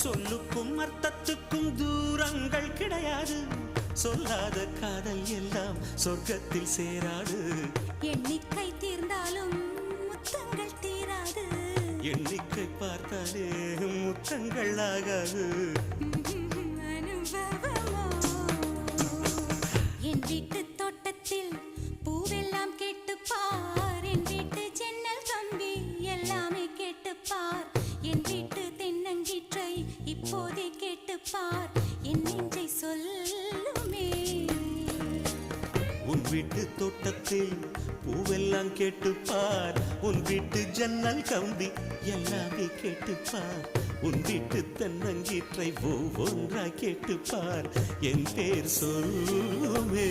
சொல்லுக்கும் அர்த்தத்துக்கும் தூரங்கள் கிடையாது. சொல்லாத காதல் எல்லாம் சொர்க்கத்தில் சேராது. எண்ணிக்கை தீர்ந்தாலும் முத்தங்கள் தீராது. எண்ணிக்கை பார்த்தாலே முத்தங்கள் ஆகாது. என் வீட்டு தோட்டத்தில் பூவெல்லாம் கேட்டுப்பார். என் வீட்டு ஜன்னல் கம்பி எல்லாமே கேட்டுப்பார். என் வீட்டு தென்னங்கீற்றை இப்போதே கேட்டுப்பார். என் நெஞ்சை சொல்லுமே. உன் வீட்டு தோட்டத்தில் பூவெல்லாம் கேட்டுப்பார். உன் வீட்டு ஜன்னல் கம்பி எல்லாமே கேட்டுப்பார். உன் வீட்டு தென்னங்கீற்றை ஒவ்வொன்றா கேட்டுப்பார். என் பேர் சொல்லுமே.